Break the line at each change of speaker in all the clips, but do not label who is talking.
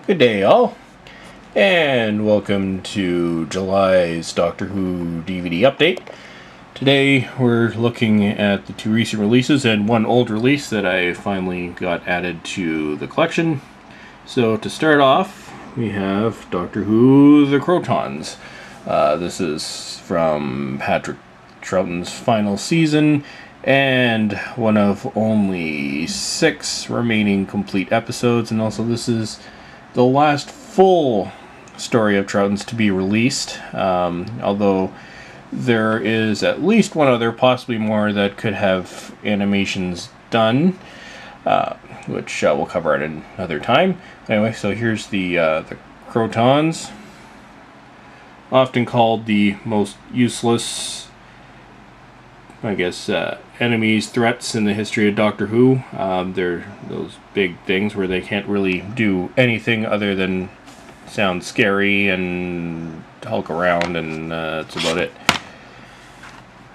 Good day, all, and welcome to July's Doctor Who DVD update. Today we're looking at the two recent releases and one old release that I finally got added to the collection. So to start off, we have Doctor Who The Crotons. This is from Patrick Troughton's final season and one of only 6 remaining complete episodes, and also this is the last full story of Troughton's to be released, although there is at least one other, possibly more, that could have animations done, which we'll cover at another time. Anyway, so here's the Crotons, often called the most useless, I guess, enemies, threats in the history of Doctor Who. They're those big things where they can't really do anything other than sound scary and hulk around, and that's about it.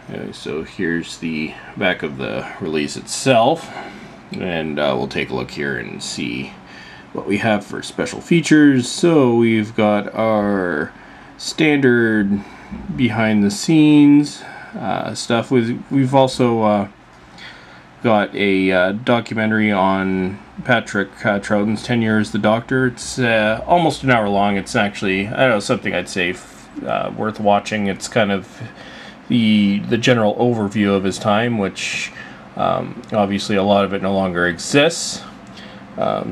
Anyway, so here's the back of the release itself, and we'll take a look here and see what we have for special features. So we've got our standard behind the scenes stuff. We've also got a documentary on Patrick Troughton's tenure as the Doctor. It's almost an hour long. It's actually, I don't know, something I'd say worth watching. It's kind of the general overview of his time, which obviously a lot of it no longer exists.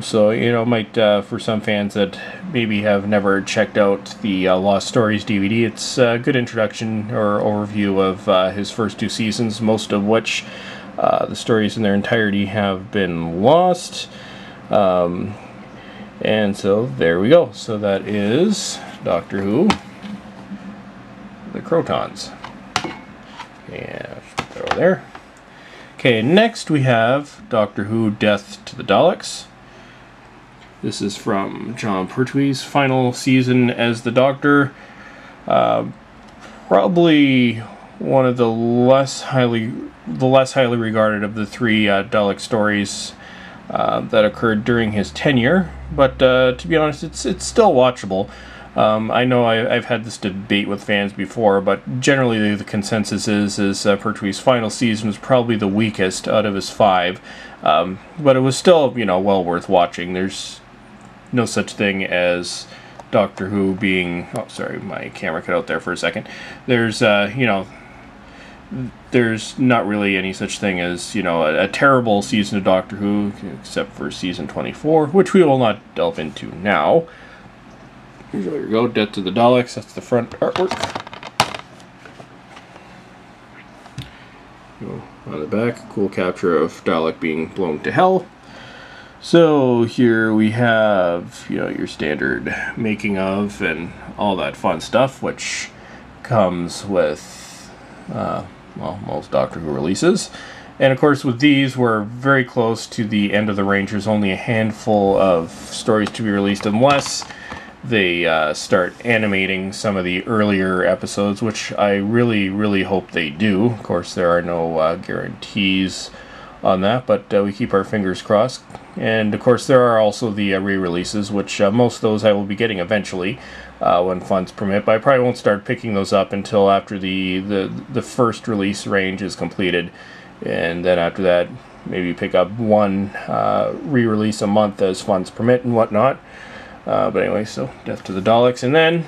So, you know, might for some fans that maybe have never checked out the Lost Stories DVD, it's a good introduction or overview of his first 2 seasons, most of which the stories in their entirety have been lost. And so there we go. So that is Doctor Who The Crotons. Yeah, throw there. Okay, next we have Doctor Who Death to the Daleks. This is from Jon Pertwee's final season as the Doctor. Probably one of the less highly regarded of the 3 Dalek stories that occurred during his tenure. But to be honest, it's still watchable. I know I've had this debate with fans before, but generally the consensus is Pertwee's final season was probably the weakest out of his 5. But it was still, you know, well worth watching. There's no such thing as Doctor Who being... Oh, sorry, my camera cut out there for a second. There's, you know, there's not really any such thing as, you know, a terrible season of Doctor Who, except for season 24, which we will not delve into now. Here we go, Death to the Daleks. That's the front artwork. Go on the back, cool capture of Dalek being blown to hell. So here we have, you know, your standard making of and all that fun stuff, which comes with, well, most Doctor Who releases. And of course, with these, we're very close to the end of the range. There's only a handful of stories to be released, unless they start animating some of the earlier episodes, which I really, really hope they do. Of course, there are no guarantees on that, but we keep our fingers crossed. And of course, there are also the re-releases, which most of those I will be getting eventually when funds permit, but I probably won't start picking those up until after the first release range is completed, and then after that maybe pick up one re-release a month as funds permit and whatnot. But anyway, so Death to the Daleks, and then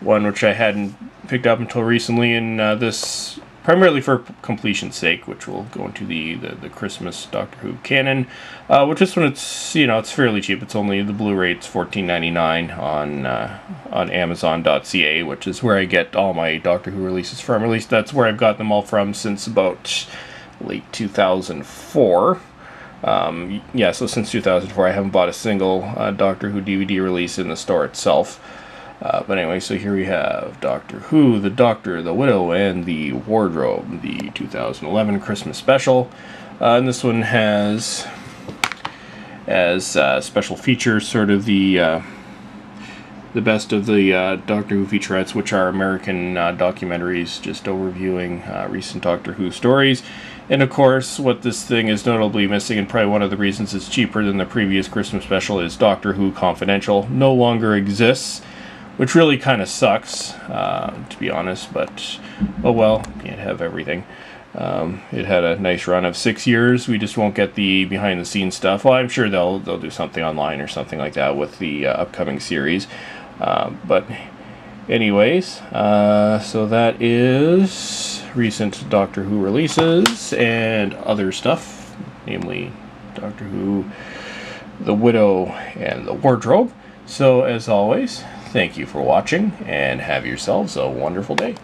one which I hadn't picked up until recently, and this primarily for completion's sake, which will go into the Christmas Doctor Who canon. Which this one, it's, you know, it's fairly cheap. It's only the Blu-ray. It's $14.99 on Amazon.ca, which is where I get all my Doctor Who releases from. At least that's where I've got them all from since about late 2004. Yeah, so since 2004, I haven't bought a single Doctor Who DVD release in the store itself. But anyway, so here we have Doctor Who, the Doctor, the Widow, and the Wardrobe, the 2011 Christmas special. And this one has, as special features, sort of the the best of the Doctor Who featurettes, which are American documentaries just overviewing recent Doctor Who stories. And of course, what this thing is notably missing, and probably one of the reasons it's cheaper than the previous Christmas special, is Doctor Who Confidential. No longer exists, which really kind of sucks, to be honest, but oh well, can't have everything. It had a nice run of 6 years. We just won't get the behind-the-scenes stuff. Well, I'm sure they'll do something online or something like that with the upcoming series. But anyways, so that is recent Doctor Who releases and other stuff, namely Doctor Who, The Widow, and The Wardrobe. So as always, thank you for watching, and have yourselves a wonderful day.